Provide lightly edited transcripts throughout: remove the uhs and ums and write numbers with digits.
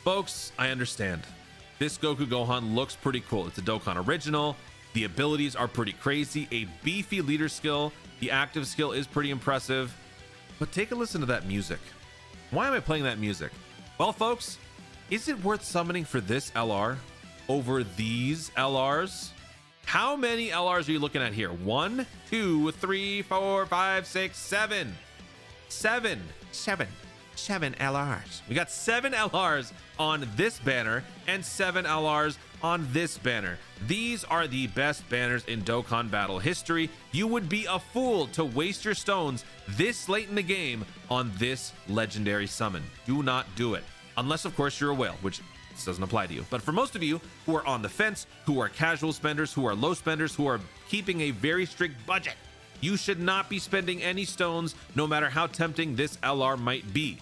Folks, I understand. This Goku Gohan looks pretty cool. It's a Dokkan original. The abilities are pretty crazy. A beefy leader skill. The active skill is pretty impressive. But take a listen to that music. Why am I playing that music? Well, folks, is it worth summoning for this LR over these LRs? How many LRs are you looking at here? 1, 2, 3, 4, 5, 6, 7. Seven LRs. We got 7 LRs on this banner and 7 LRs on this banner. These are the best banners in Dokkan Battle history. You would be a fool to waste your stones this late in the game on this legendary summon. Do not do it. Unless, of course, you're a whale, which this doesn't apply to you. But for most of you who are on the fence, who are casual spenders, who are low spenders, who are keeping a very strict budget, you should not be spending any stones, no matter how tempting this LR might be.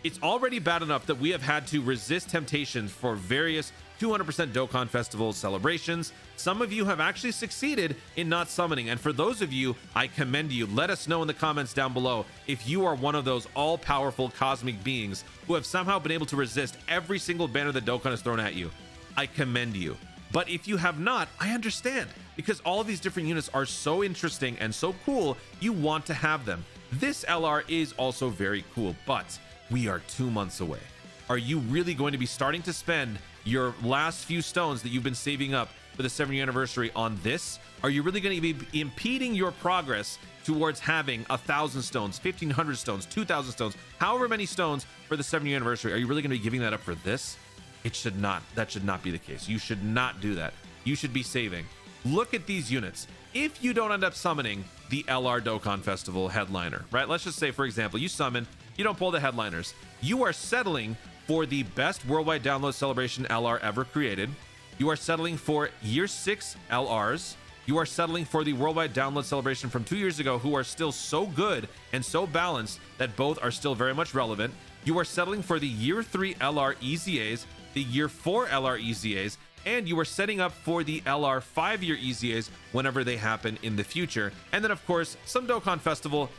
It's already bad enough that we have had to resist temptations for various 200% Dokkan Festival celebrations. Some of you have actually succeeded in not summoning, and for those of you, I commend you. Let us know in the comments down below if you are one of those all-powerful cosmic beings who have somehow been able to resist every single banner that Dokkan has thrown at you. I commend you. But if you have not, I understand, because all of these different units are so interesting and so cool, you want to have them. This LR is also very cool, but we are 2 months away. Are you really going to be starting to spend your last few stones that you've been saving up for the 7-year anniversary on this? Are you really going to be impeding your progress towards having 1,000 stones, 1,500 stones, 2,000 stones, however many stones for the 7-year anniversary? Are you really going to be giving that up for this? It should not. That should not be the case. You should not do that. You should be saving. Look at these units. If you don't end up summoning the LR Dokkan Festival headliner, right? Let's just say, for example, you summon, you don't pull the headliners. You are settling for the best worldwide download celebration LR ever created. You are settling for year 6 LRs. You are settling for the worldwide download celebration from 2 years ago, who are still so good and so balanced that both are still very much relevant. You are settling for the year 3 LR EZAs, the year 4 LR EZAs, and you are setting up for the LR 5-year EZAs whenever they happen in the future. And then, of course, some Dokkan Festival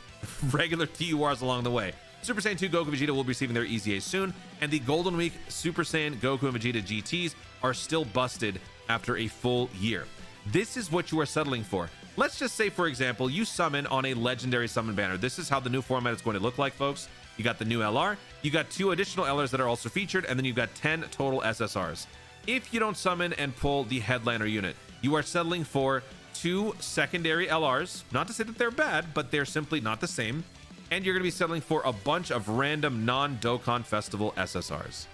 regular TURs along the way. Super Saiyan 2 Goku Vegeta will be receiving their EZAs soon, and the Golden Week Super Saiyan Goku and Vegeta GTs are still busted after a full year. This is what you are settling for. Let's just say, for example, you summon on a legendary summon banner. This is how the new format is going to look like, folks. You got the new LR, you got 2 additional LRs that are also featured, and then you've got 10 total SSRs. If you don't summon and pull the headliner unit, you are settling for 2 secondary LRs. Not to say that they're bad, but they're simply not the same. And you're going to be settling for a bunch of random non-Dokkan Festival SSRs.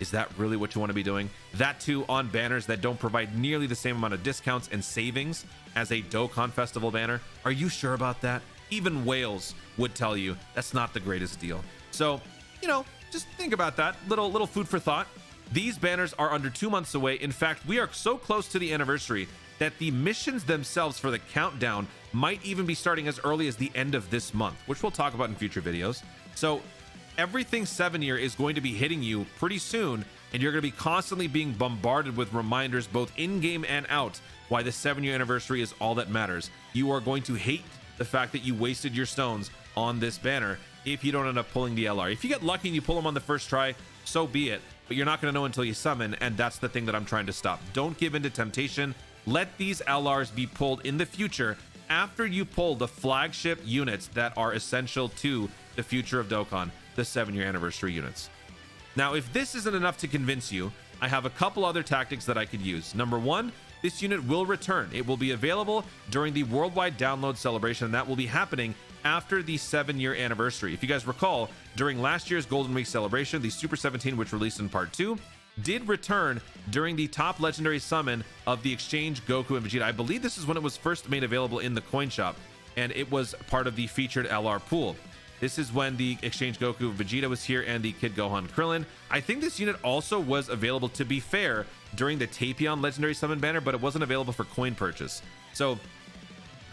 Is that really what you want to be doing? That too on banners that don't provide nearly the same amount of discounts and savings as a Dokkan Festival banner? Are you sure about that? Even whales would tell you that's not the greatest deal. So, you know, just think about that. Little food for thought. These banners are under 2 months away. In fact, we are so close to the anniversary that the missions themselves for the countdown might even be starting as early as the end of this month, which we'll talk about in future videos. So everything 7-year is going to be hitting you pretty soon, and you're going to be constantly being bombarded with reminders both in-game and out why the 7-year anniversary is all that matters. You are going to hate the fact that you wasted your stones on this banner if you don't end up pulling the LR. If you get lucky and you pull them on the first try, so be it, but you're not going to know until you summon, and that's the thing that I'm trying to stop. Don't give in to temptation. Let these LRs be pulled in the future after you pull the flagship units that are essential to the future of Dokkan, the 7-year anniversary units. Now, if this isn't enough to convince you, I have a couple other tactics that I could use. Number 1, this unit will return. It will be available during the worldwide download celebration, and that will be happening after the 7-year anniversary. If you guys recall, during last year's Golden Week celebration, the Super 17, which released in part 2, did return during the top legendary summon of the Exchange Goku and Vegeta. I believe this is when it was first made available in the coin shop, and it was part of the featured LR pool. This is when the Exchange Goku Vegeta was here and the Kid Gohan Krillin. I think this unit also was available, to be fair, during the Tapion legendary summon banner, but it wasn't available for coin purchase. So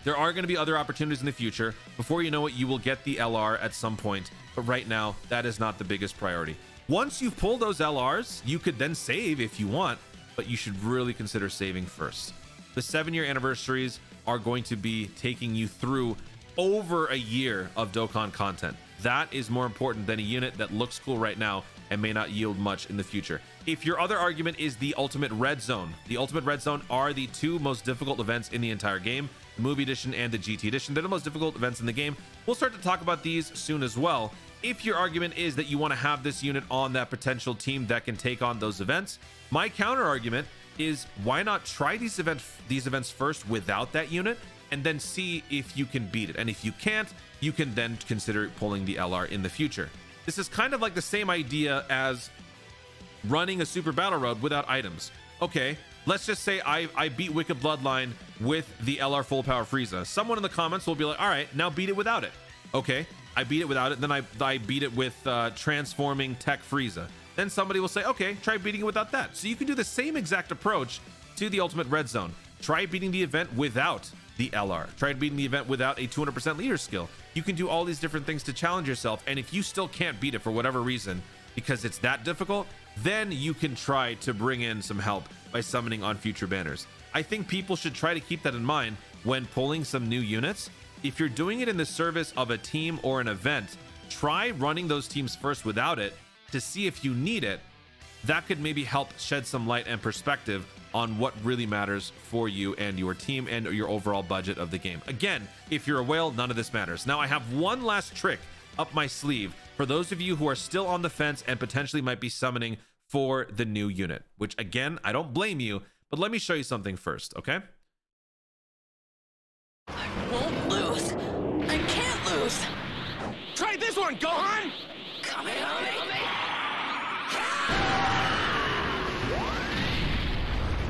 there are going to be other opportunities in the future. Before you know it, you will get the LR at some point, but right now that is not the biggest priority. Once you've pulled those LRs, you could then save if you want, but you should really consider saving first. The 7-year anniversaries are going to be taking you through over a year of Dokkan content. That is more important than a unit that looks cool right now and may not yield much in the future. If your other argument is the Ultimate Red Zone, the Ultimate Red Zone are the two most difficult events in the entire game, the Movie Edition and the GT Edition. They're the most difficult events in the game. We'll start to talk about these soon as well. If your argument is that you want to have this unit on that potential team that can take on those events, my counter argument is why not try these events first without that unit and then see if you can beat it. And if you can't, you can then consider pulling the LR in the future. This is kind of like the same idea as running a Super Battle Road without items. Okay, let's just say I beat Wicked Bloodline with the LR Full Power Frieza. Someone in the comments will be like, all right, now beat it without it. Okay, I beat it without it, then I beat it with Transforming Tech Frieza. Then somebody will say, okay, try beating it without that. So you can do the same exact approach to the Ultimate Red Zone. Try beating the event without the LR. Try beating the event without a 200% leader skill. You can do all these different things to challenge yourself, and if you still can't beat it for whatever reason, because it's that difficult, then you can try to bring in some help by summoning on future banners. I think people should try to keep that in mind when pulling some new units. If you're doing it in the service of a team or an event, try running those teams first without it to see if you need it. That could maybe help shed some light and perspective on what really matters for you and your team and your overall budget of the game. Again, if you're a whale, none of this matters. Now I have one last trick up my sleeve for those of you who are still on the fence and potentially might be summoning for the new unit, which again, I don't blame you, but let me show you something first, okay? I won't lose. I can't lose. Try this one, Gohan! Come on,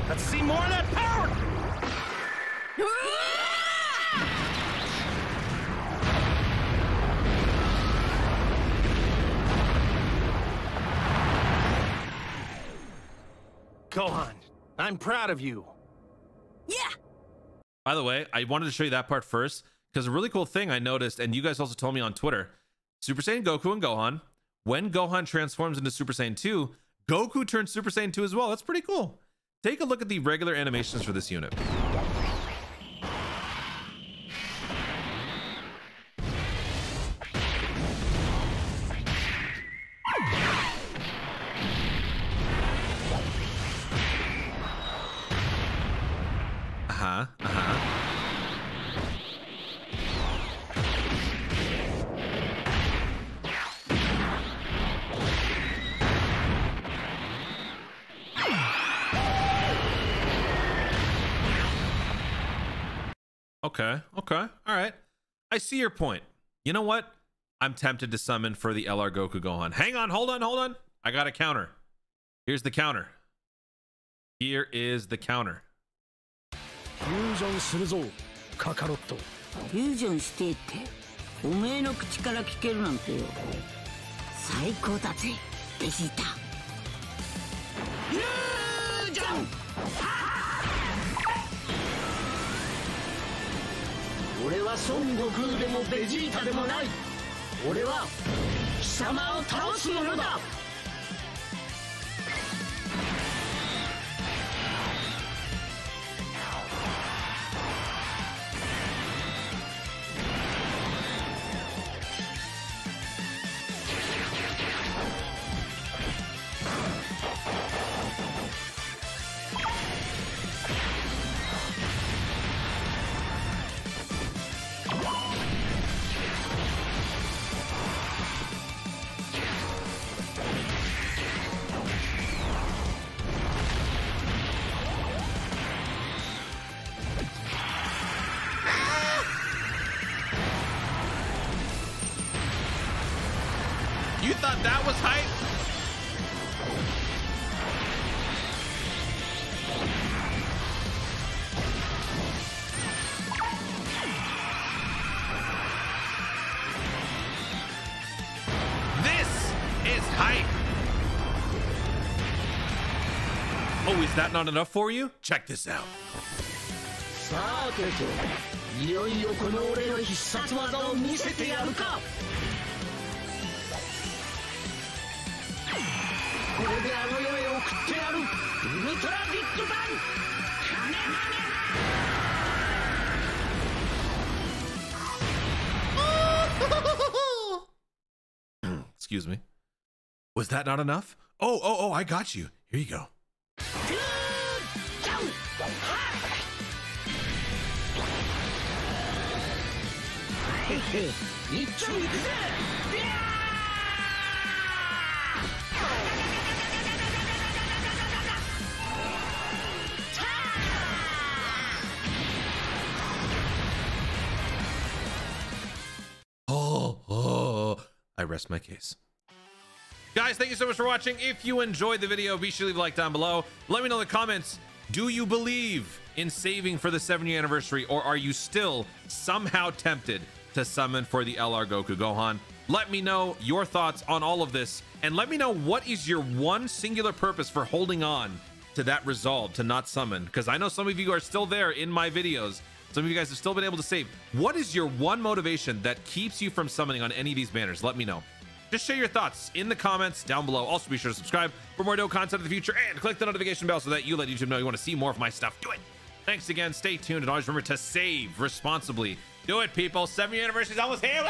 Let's see more of that power! Gohan, I'm proud of you. Yeah. By the way, I wanted to show you that part first because a really cool thing I noticed, and you guys also told me on Twitter, Super Saiyan Goku and Gohan, when Gohan transforms into Super Saiyan 2, Goku turns Super Saiyan 2 as well. That's pretty cool. Take a look at the regular animations for this unit. Okay, all right. I see your point. You know what? I'm tempted to summon for the LR Goku Gohan. Hang on, hold on. I got a counter. Here's the counter. Here is the counter. フュージョンするぞカカロット。フュージョンしてっておめえの口から聞けるなんてよ最高だぜベジータ。フュージョン俺は孫悟空でもベジータでもない俺は貴様を倒す者だ。You thought that was hype? This is hype. Oh, is that not enough for you? Check this out. さてといよいよこの俺の必殺技を見せてやるか。これであの世へ送ってやるウルトラビッグバンカメハメハ Excuse me. Was that not enough? Oh, I got you. Here you go. I rest my case. Guys, thank you so much for watching. If you enjoyed the video, be sure to leave a like down below. Let me know in the comments, do you believe in saving for the 7-year anniversary, or are you still somehow tempted to summon for the LR Goku Gohan? Let me know your thoughts on all of this, and let me know what is your one singular purpose for holding on to that resolve to not summon, because I know some of you are still there in my videos. Some of you guys have still been able to save. What is your one motivation that keeps you from summoning on any of these banners? Let me know. Just share your thoughts in the comments down below. Also, be sure to subscribe for more dope content in the future, and click the notification bell so that you let YouTube know you want to see more of my stuff. Do it. Thanks again. Stay tuned, and always remember to save responsibly. Do it, people. 7-year anniversary is almost here.